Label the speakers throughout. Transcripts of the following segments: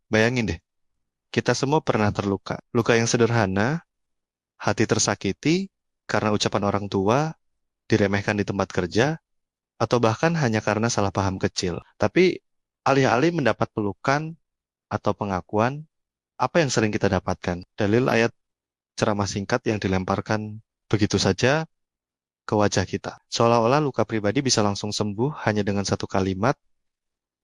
Speaker 1: Bayangin deh, kita semua pernah terluka. Luka yang sederhana, hati tersakiti karena ucapan orang tua, diremehkan di tempat kerja, atau bahkan hanya karena salah paham kecil. Tapi alih-alih mendapat pelukan atau pengakuan, apa yang sering kita dapatkan? Dalil ayat ceramah singkat yang dilemparkan begitu saja ke wajah kita. Seolah-olah luka pribadi bisa langsung sembuh hanya dengan satu kalimat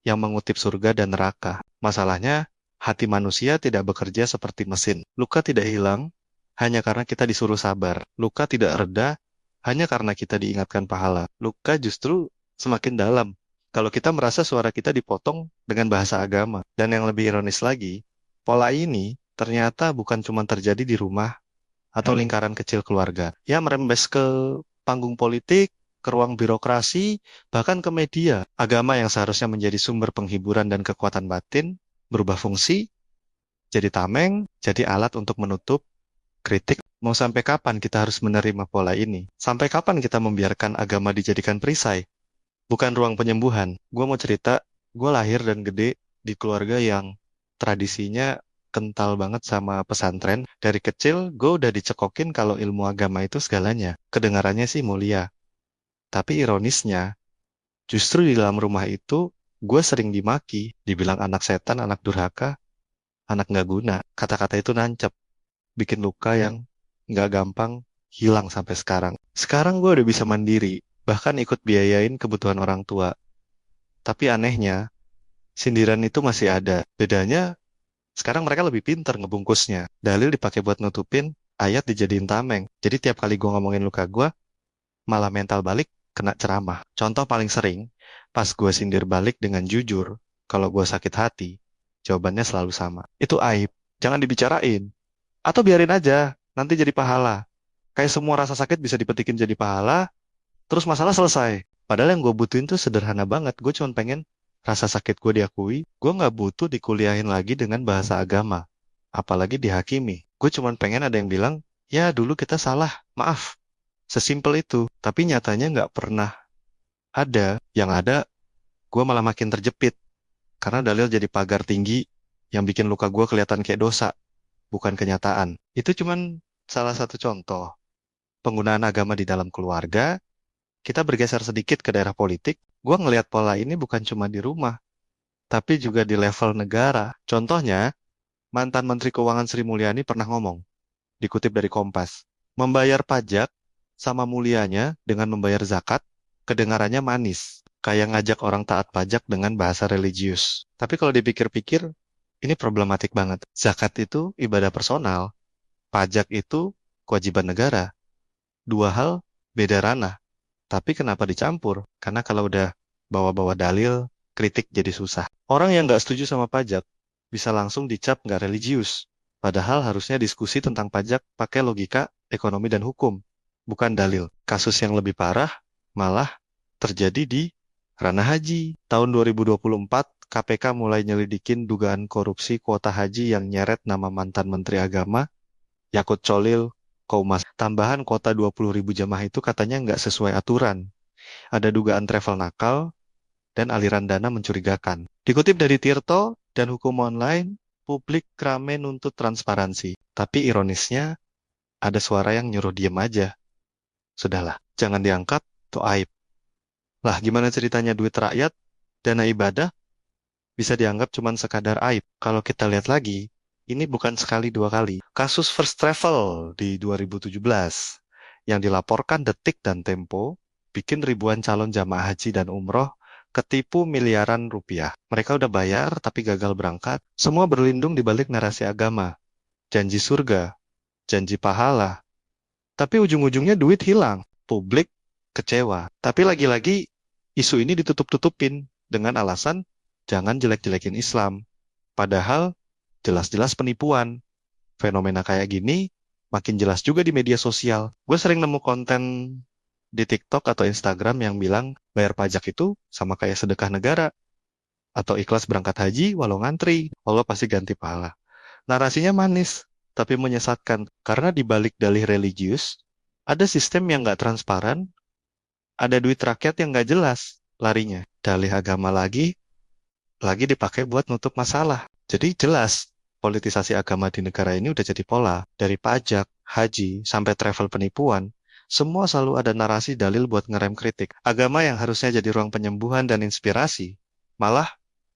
Speaker 1: yang mengutip surga dan neraka. Masalahnya, hati manusia tidak bekerja seperti mesin. Luka tidak hilang hanya karena kita disuruh sabar. Luka tidak reda hanya karena kita diingatkan pahala. Luka justru semakin dalam kalau kita merasa suara kita dipotong dengan bahasa agama. Dan yang lebih ironis lagi, pola ini ternyata bukan cuma terjadi di rumah atau lingkaran kecil keluarga. Ya, merembes ke panggung politik, ke ruang birokrasi, bahkan ke media. Agama yang seharusnya menjadi sumber penghiburan dan kekuatan batin, berubah fungsi, jadi tameng, jadi alat untuk menutup kritik. Mau sampai kapan kita harus menerima pola ini? Sampai kapan kita membiarkan agama dijadikan perisai? Bukan ruang penyembuhan. Gue mau cerita, gue lahir dan gede di keluarga yang tradisinya kental banget sama pesantren. Dari kecil, gue udah dicekokin kalau ilmu agama itu segalanya. Kedengarannya sih mulia. Tapi ironisnya, justru di dalam rumah itu, gue sering dimaki, dibilang anak setan, anak durhaka, anak nggak guna. Kata-kata itu nancep, bikin luka yang nggak gampang hilang sampai sekarang. Sekarang gue udah bisa mandiri, bahkan ikut biayain kebutuhan orang tua. Tapi anehnya, sindiran itu masih ada. Bedanya, sekarang mereka lebih pinter ngebungkusnya. Dalil dipakai buat nutupin, ayat dijadiin tameng. Jadi tiap kali gue ngomongin luka gue, malah mental balik kena ceramah. Contoh paling sering, pas gue sindir balik dengan jujur, kalau gue sakit hati, jawabannya selalu sama. Itu aib, jangan dibicarain. Atau biarin aja, nanti jadi pahala. Kayak semua rasa sakit bisa dipetikin jadi pahala, terus masalah selesai. Padahal yang gue butuhin tuh sederhana banget. Gue cuma pengen rasa sakit gue diakui. Gue nggak butuh dikuliahin lagi dengan bahasa agama. Apalagi dihakimi. Gue cuma pengen ada yang bilang, ya dulu kita salah, maaf. Sesimpel itu. Tapi nyatanya nggak pernah ada. Yang ada, gue malah makin terjepit. Karena dalil jadi pagar tinggi yang bikin luka gue kelihatan kayak dosa, bukan kenyataan. Itu cuman salah satu contoh. Penggunaan agama di dalam keluarga, kita bergeser sedikit ke daerah politik, gue ngelihat pola ini bukan cuma di rumah, tapi juga di level negara. Contohnya, mantan Menteri Keuangan Sri Mulyani pernah ngomong, dikutip dari Kompas, membayar pajak sama mulianya dengan membayar zakat, kedengarannya manis, kayak ngajak orang taat pajak dengan bahasa religius. Tapi kalau dipikir-pikir, ini problematik banget. Zakat itu ibadah personal, pajak itu kewajiban negara. Dua hal beda ranah. Tapi kenapa dicampur? Karena kalau udah bawa-bawa dalil, kritik jadi susah. Orang yang nggak setuju sama pajak bisa langsung dicap nggak religius. Padahal harusnya diskusi tentang pajak pakai logika, ekonomi, dan hukum, bukan dalil. Kasus yang lebih parah malah terjadi di ranah haji. Tahun 2024, KPK mulai nyelidikin dugaan korupsi kuota haji yang nyeret nama mantan Menteri Agama, Yakut Cholil, Koumas. Tambahan kuota 20.000 jamaah itu katanya nggak sesuai aturan. Ada dugaan travel nakal dan aliran dana mencurigakan. Dikutip dari Tirto dan Hukum Online, publik rame nuntut transparansi. Tapi ironisnya, ada suara yang nyuruh diem aja. Sudahlah, jangan diangkat, itu aib. Lah, gimana ceritanya duit rakyat, dana ibadah, bisa dianggap cuma sekadar aib? Kalau kita lihat lagi, ini bukan sekali dua kali. Kasus First Travel di 2017 yang dilaporkan Detik dan Tempo bikin ribuan calon jamaah haji dan umroh ketipu miliaran rupiah. Mereka udah bayar tapi gagal berangkat. Semua berlindung di balik narasi agama, janji surga, janji pahala. Tapi ujung-ujungnya duit hilang. Publik kecewa. Tapi lagi-lagi isu ini ditutup-tutupin dengan alasan jangan jelek-jelekin Islam. Padahal jelas-jelas penipuan. Fenomena kayak gini makin jelas juga di media sosial. Gue sering nemu konten di TikTok atau Instagram yang bilang bayar pajak itu sama kayak sedekah negara atau ikhlas berangkat haji walau ngantri, Allah pasti ganti pahala. Narasinya manis, tapi menyesatkan karena di balik dalih religius ada sistem yang nggak transparan, ada duit rakyat yang nggak jelas larinya. Dalih agama lagi dipakai buat nutup masalah. Jadi jelas politisasi agama di negara ini udah jadi pola. Dari pajak, haji, sampai travel penipuan, semua selalu ada narasi dalil buat ngerem kritik. Agama yang harusnya jadi ruang penyembuhan dan inspirasi, malah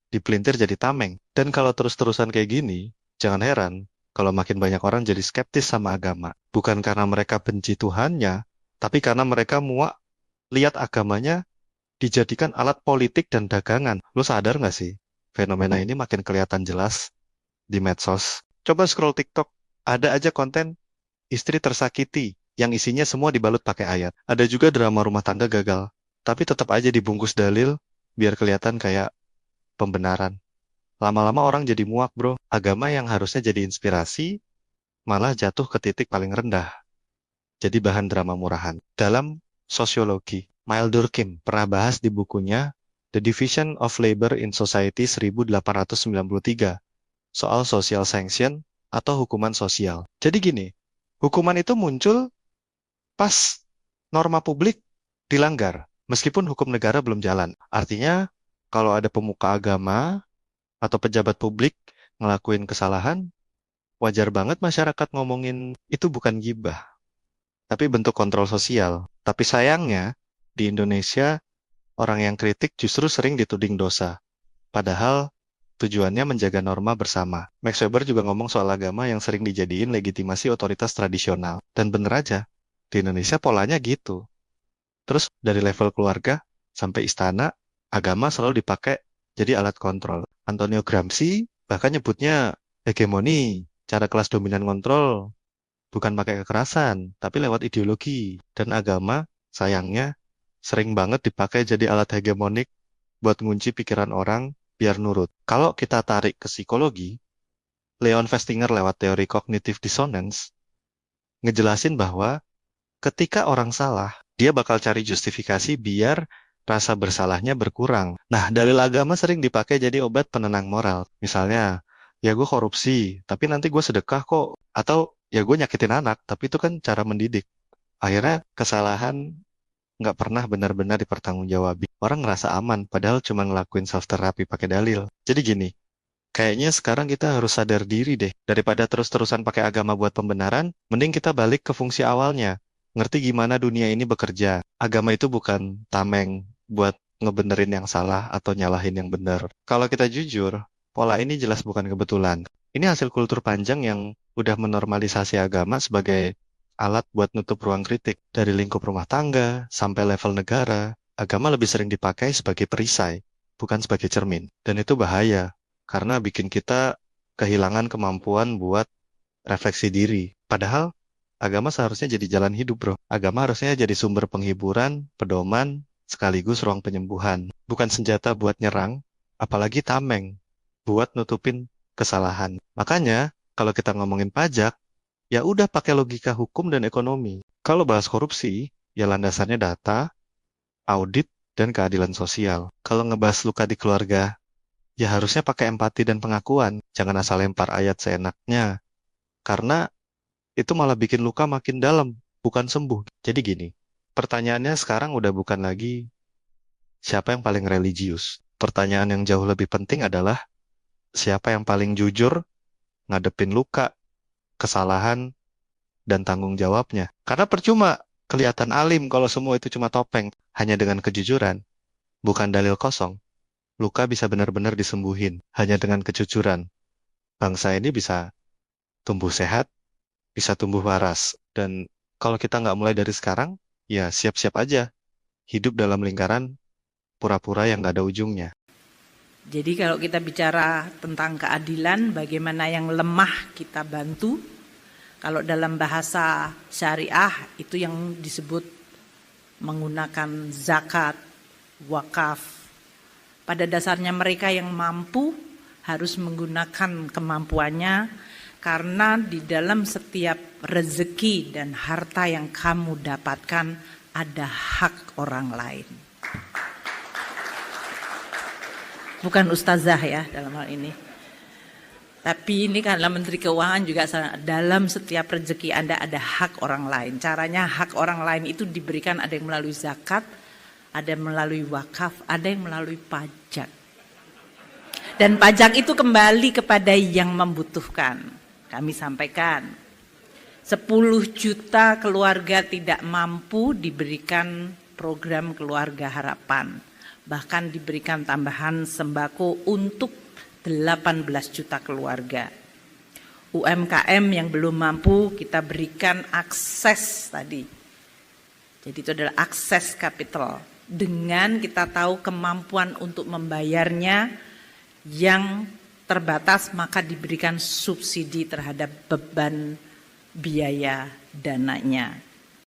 Speaker 1: dipelintir jadi tameng. Dan kalau terus-terusan kayak gini, jangan heran kalau makin banyak orang jadi skeptis sama agama. Bukan karena mereka benci Tuhannya, tapi karena mereka muak lihat agamanya dijadikan alat politik dan dagangan. Lo sadar nggak sih? Fenomena ini makin kelihatan jelas di medsos. Coba scroll TikTok, ada aja konten istri tersakiti yang isinya semua dibalut pakai ayat. Ada juga drama rumah tangga gagal, tapi tetap aja dibungkus dalil biar kelihatan kayak pembenaran. Lama-lama orang jadi muak, bro. Agama yang harusnya jadi inspirasi malah jatuh ke titik paling rendah. Jadi bahan drama murahan. Dalam sosiologi, Mael Durkheim pernah bahas di bukunya The Division of Labor in Society 1893 soal social sanction atau hukuman sosial. Jadi gini, hukuman itu muncul pas norma publik dilanggar, meskipun hukum negara belum jalan. Artinya, kalau ada pemuka agama atau pejabat publik ngelakuin kesalahan, wajar banget masyarakat ngomongin itu bukan gibah, tapi bentuk kontrol sosial. Tapi sayangnya, di Indonesia, orang yang kritik justru sering dituding dosa. Padahal tujuannya menjaga norma bersama. Max Weber juga ngomong soal agama yang sering dijadiin legitimasi otoritas tradisional. Dan bener aja, di Indonesia polanya gitu. Terus dari level keluarga sampai istana, agama selalu dipakai jadi alat kontrol. Antonio Gramsci bahkan nyebutnya hegemoni, cara kelas dominan kontrol, bukan pakai kekerasan, tapi lewat ideologi. Dan agama, sayangnya, sering banget dipakai jadi alat hegemonik buat ngunci pikiran orang biar nurut. Kalau kita tarik ke psikologi, Leon Festinger lewat teori cognitive dissonance ngejelasin bahwa ketika orang salah, dia bakal cari justifikasi biar rasa bersalahnya berkurang. Nah, dalil agama sering dipakai jadi obat penenang moral. Misalnya, ya gue korupsi, tapi nanti gue sedekah kok. Atau ya gue nyakitin anak, tapi itu kan cara mendidik. Akhirnya kesalahan nggak pernah benar-benar dipertanggungjawabin. Orang ngerasa aman, padahal cuma ngelakuin self-therapy pakai dalil. Jadi gini, kayaknya sekarang kita harus sadar diri deh. Daripada terus-terusan pakai agama buat pembenaran, mending kita balik ke fungsi awalnya. Ngerti gimana dunia ini bekerja. Agama itu bukan tameng buat ngebenerin yang salah atau nyalahin yang bener. Kalau kita jujur, pola ini jelas bukan kebetulan. Ini hasil kultur panjang yang udah menormalisasi agama sebagai alat buat nutup ruang kritik. Dari lingkup rumah tangga sampai level negara, agama lebih sering dipakai sebagai perisai, bukan sebagai cermin. Dan itu bahaya karena bikin kita kehilangan kemampuan buat refleksi diri. Padahal agama seharusnya jadi jalan hidup, bro. Agama harusnya jadi sumber penghiburan, pedoman, sekaligus ruang penyembuhan. Bukan senjata buat nyerang, apalagi tameng buat nutupin kesalahan. Makanya, kalau kita ngomongin pajak, ya udah pakai logika hukum dan ekonomi. Kalau bahas korupsi, ya landasannya data, audit, dan keadilan sosial. Kalau ngebahas luka di keluarga, ya harusnya pakai empati dan pengakuan. Jangan asal lempar ayat seenaknya. Karena itu malah bikin luka makin dalam, bukan sembuh. Jadi gini, pertanyaannya sekarang udah bukan lagi siapa yang paling religius. Pertanyaan yang jauh lebih penting adalah siapa yang paling jujur ngadepin luka, kesalahan, dan tanggung jawabnya. Karena percuma kelihatan alim kalau semua itu cuma topeng. Hanya dengan kejujuran, bukan dalil kosong. Luka bisa benar-benar disembuhin hanya dengan kejujuran. Bangsa ini bisa tumbuh sehat, bisa tumbuh waras. Dan kalau kita nggak mulai dari sekarang, ya siap-siap aja hidup dalam lingkaran pura-pura yang nggak ada ujungnya.
Speaker 2: Jadi kalau kita bicara tentang keadilan, bagaimana yang lemah kita bantu. Kalau dalam bahasa syariah itu yang disebut menggunakan zakat, wakaf. Pada dasarnya mereka yang mampu harus menggunakan kemampuannya, karena di dalam setiap rezeki dan harta yang kamu dapatkan ada hak orang lain. Bukan ustazah ya dalam hal ini. Tapi ini karena Menteri Keuangan juga dalam setiap rezeki Anda ada hak orang lain. Caranya hak orang lain itu diberikan, ada yang melalui zakat, ada yang melalui wakaf, ada yang melalui pajak. Dan pajak itu kembali kepada yang membutuhkan. Kami sampaikan, 10 juta keluarga tidak mampu diberikan program Keluarga Harapan. Bahkan diberikan tambahan sembako untuk 18 juta keluarga. UMKM yang belum mampu kita berikan akses tadi. Jadi itu adalah akses kapital. Dengan kita tahu kemampuan untuk membayarnya yang terbatas, maka diberikan subsidi terhadap beban biaya dananya.